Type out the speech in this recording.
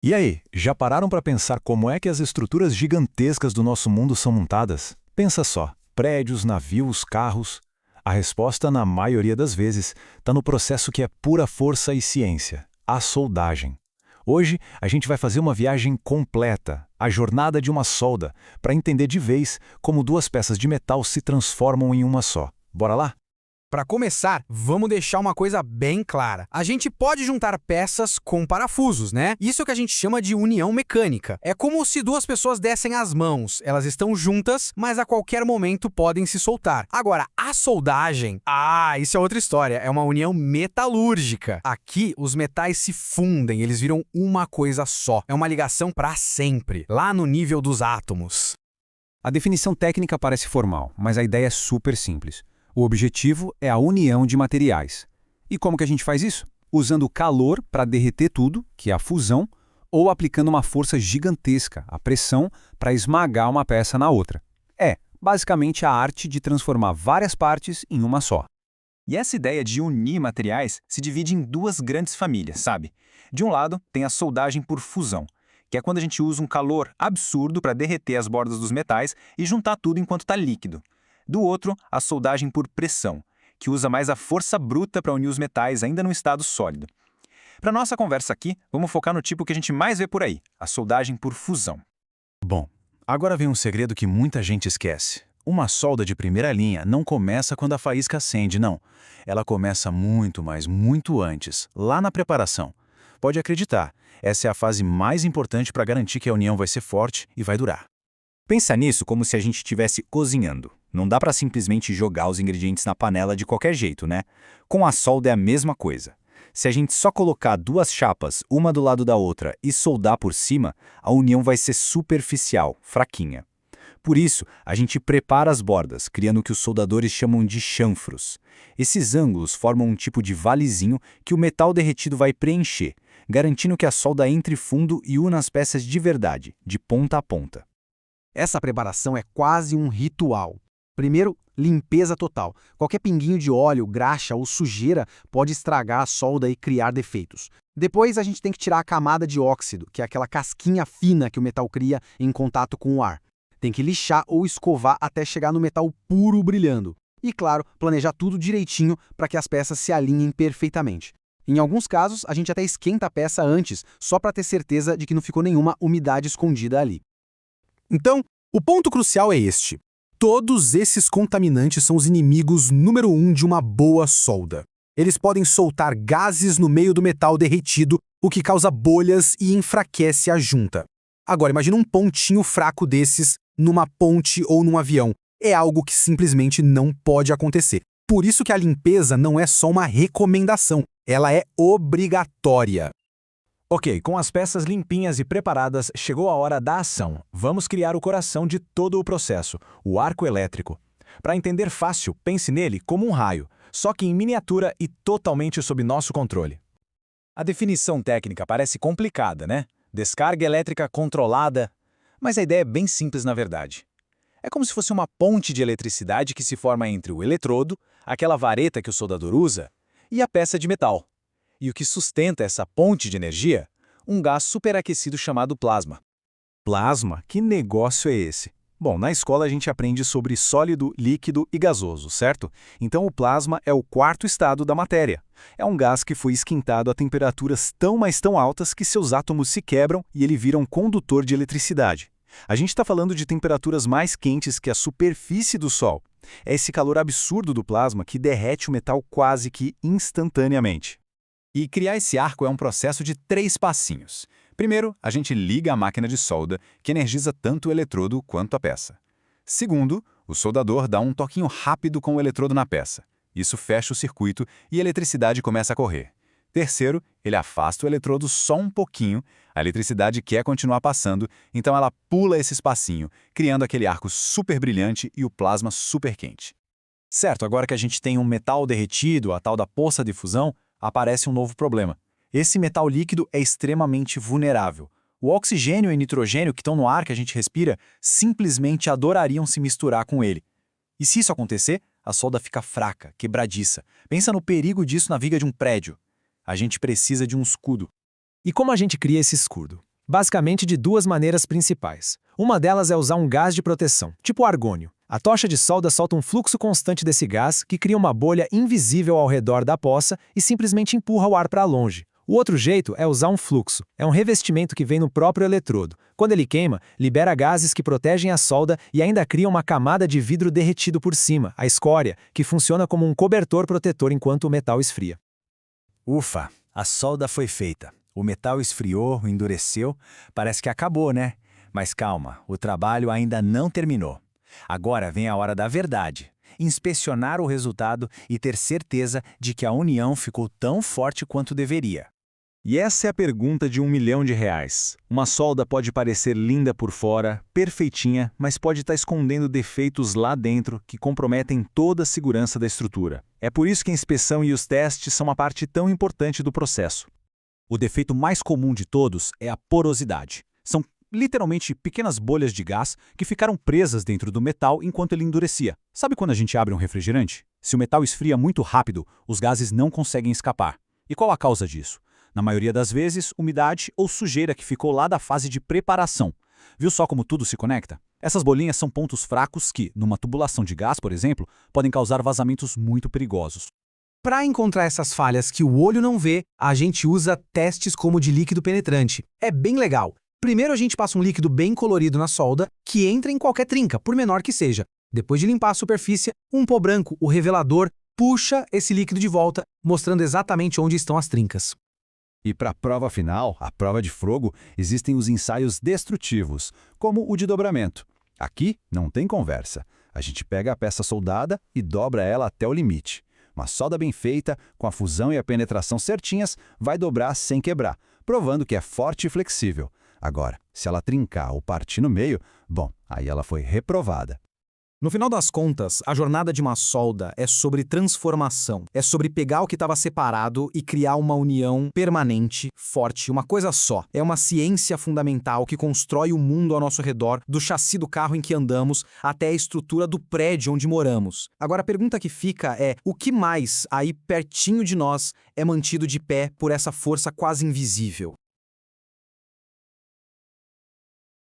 E aí, já pararam para pensar como é que as estruturas gigantescas do nosso mundo são montadas? Pensa só, prédios, navios, carros. A resposta, na maioria das vezes, está no processo que é pura força e ciência, a soldagem. Hoje, a gente vai fazer uma viagem completa, a jornada de uma solda, para entender de vez como duas peças de metal se transformam em uma só. Bora lá? Para começar, vamos deixar uma coisa bem clara. A gente pode juntar peças com parafusos, né? Isso é o que a gente chama de união mecânica. É como se duas pessoas dessem as mãos. Elas estão juntas, mas a qualquer momento podem se soltar. Agora, a soldagem... isso é outra história. É uma união metalúrgica. Aqui, os metais se fundem, eles viram uma coisa só. É uma ligação para sempre, lá no nível dos átomos. A definição técnica parece formal, mas a ideia é super simples. O objetivo é a união de materiais. E como que a gente faz isso? Usando calor para derreter tudo, que é a fusão, ou aplicando uma força gigantesca, a pressão, para esmagar uma peça na outra. É, basicamente, a arte de transformar várias partes em uma só. E essa ideia de unir materiais se divide em duas grandes famílias, sabe? De um lado, tem a soldagem por fusão, que é quando a gente usa um calor absurdo para derreter as bordas dos metais e juntar tudo enquanto está líquido. Do outro, a soldagem por pressão, que usa mais a força bruta para unir os metais ainda no estado sólido. Para nossa conversa aqui, vamos focar no tipo que a gente mais vê por aí, a soldagem por fusão. Bom, agora vem um segredo que muita gente esquece. Uma solda de primeira linha não começa quando a faísca acende, não. Ela começa muito, mas muito antes, lá na preparação. Pode acreditar, essa é a fase mais importante para garantir que a união vai ser forte e vai durar. Pensa nisso como se a gente estivesse cozinhando. Não dá para simplesmente jogar os ingredientes na panela de qualquer jeito, né? Com a solda é a mesma coisa. Se a gente só colocar duas chapas, uma do lado da outra, e soldar por cima, a união vai ser superficial, fraquinha. Por isso, a gente prepara as bordas, criando o que os soldadores chamam de chanfros. Esses ângulos formam um tipo de valezinho que o metal derretido vai preencher, garantindo que a solda entre fundo e una as peças de verdade, de ponta a ponta. Essa preparação é quase um ritual. Primeiro, limpeza total. Qualquer pinguinho de óleo, graxa ou sujeira pode estragar a solda e criar defeitos. Depois, a gente tem que tirar a camada de óxido, que é aquela casquinha fina que o metal cria em contato com o ar. Tem que lixar ou escovar até chegar no metal puro brilhando. E, claro, planejar tudo direitinho para que as peças se alinhem perfeitamente. Em alguns casos, a gente até esquenta a peça antes, só para ter certeza de que não ficou nenhuma umidade escondida ali. Então, o ponto crucial é este. Todos esses contaminantes são os inimigos número 1 de uma boa solda. Eles podem soltar gases no meio do metal derretido, o que causa bolhas e enfraquece a junta. Agora, imagina um pontinho fraco desses numa ponte ou num avião. É algo que simplesmente não pode acontecer. Por isso que a limpeza não é só uma recomendação, ela é obrigatória. Ok, com as peças limpinhas e preparadas, chegou a hora da ação. Vamos criar o coração de todo o processo, o arco elétrico. Para entender fácil, pense nele como um raio, só que em miniatura e totalmente sob nosso controle. A definição técnica parece complicada, né? Descarga elétrica controlada. Mas a ideia é bem simples na verdade. É como se fosse uma ponte de eletricidade que se forma entre o eletrodo, aquela vareta que o soldador usa, e a peça de metal. E o que sustenta essa ponte de energia? Um gás superaquecido chamado plasma. Plasma? Que negócio é esse? Bom, na escola a gente aprende sobre sólido, líquido e gasoso, certo? Então o plasma é o quarto estado da matéria. É um gás que foi esquentado a temperaturas tão, mas tão altas que seus átomos se quebram e ele vira um condutor de eletricidade. A gente está falando de temperaturas mais quentes que a superfície do Sol. É esse calor absurdo do plasma que derrete o metal quase que instantaneamente. E criar esse arco é um processo de 3 passinhos. Primeiro, a gente liga a máquina de solda, que energiza tanto o eletrodo quanto a peça. Segundo, o soldador dá um toquinho rápido com o eletrodo na peça. Isso fecha o circuito e a eletricidade começa a correr. Terceiro, ele afasta o eletrodo só um pouquinho, a eletricidade quer continuar passando, então ela pula esse espacinho, criando aquele arco super brilhante e o plasma super quente. Certo, agora que a gente tem um metal derretido, a tal da poça de fusão, aparece um novo problema. Esse metal líquido é extremamente vulnerável. O oxigênio e nitrogênio que estão no ar que a gente respira simplesmente adorariam se misturar com ele. E se isso acontecer, a solda fica fraca, quebradiça. Pensa no perigo disso na viga de um prédio. A gente precisa de um escudo. E como a gente cria esse escudo? Basicamente de duas maneiras principais. Uma delas é usar um gás de proteção, tipo argônio. A tocha de solda solta um fluxo constante desse gás que cria uma bolha invisível ao redor da poça e simplesmente empurra o ar para longe. O outro jeito é usar um fluxo. É um revestimento que vem no próprio eletrodo. Quando ele queima, libera gases que protegem a solda e ainda cria uma camada de vidro derretido por cima, a escória, que funciona como um cobertor protetor enquanto o metal esfria. Ufa, a solda foi feita. O metal esfriou, endureceu, parece que acabou, né? Mas calma, o trabalho ainda não terminou. Agora vem a hora da verdade. Inspecionar o resultado e ter certeza de que a união ficou tão forte quanto deveria. E essa é a pergunta de R$1 milhão. Uma solda pode parecer linda por fora, perfeitinha, mas pode estar escondendo defeitos lá dentro que comprometem toda a segurança da estrutura. É por isso que a inspeção e os testes são uma parte tão importante do processo. O defeito mais comum de todos é a porosidade. São literalmente pequenas bolhas de gás que ficaram presas dentro do metal enquanto ele endurecia. Sabe quando a gente abre um refrigerante? Se o metal esfria muito rápido, os gases não conseguem escapar. E qual a causa disso? Na maioria das vezes, umidade ou sujeira que ficou lá da fase de preparação. Viu só como tudo se conecta? Essas bolinhas são pontos fracos que, numa tubulação de gás, por exemplo, podem causar vazamentos muito perigosos. Para encontrar essas falhas que o olho não vê, a gente usa testes como o de líquido penetrante. É bem legal. Primeiro a gente passa um líquido bem colorido na solda, que entra em qualquer trinca, por menor que seja. Depois de limpar a superfície, um pó branco, o revelador, puxa esse líquido de volta, mostrando exatamente onde estão as trincas. E para a prova final, a prova de fogo, existem os ensaios destrutivos, como o de dobramento. Aqui não tem conversa. A gente pega a peça soldada e dobra ela até o limite. Uma solda bem feita, com a fusão e a penetração certinhas, vai dobrar sem quebrar, provando que é forte e flexível. Agora, se ela trincar ou partir no meio, bom, aí ela foi reprovada. No final das contas, a jornada de uma solda é sobre transformação. É sobre pegar o que estava separado e criar uma união permanente, forte, uma coisa só. É uma ciência fundamental que constrói o mundo ao nosso redor, do chassi do carro em que andamos até a estrutura do prédio onde moramos. Agora a pergunta que fica é, o que mais aí pertinho de nós é mantido de pé por essa força quase invisível?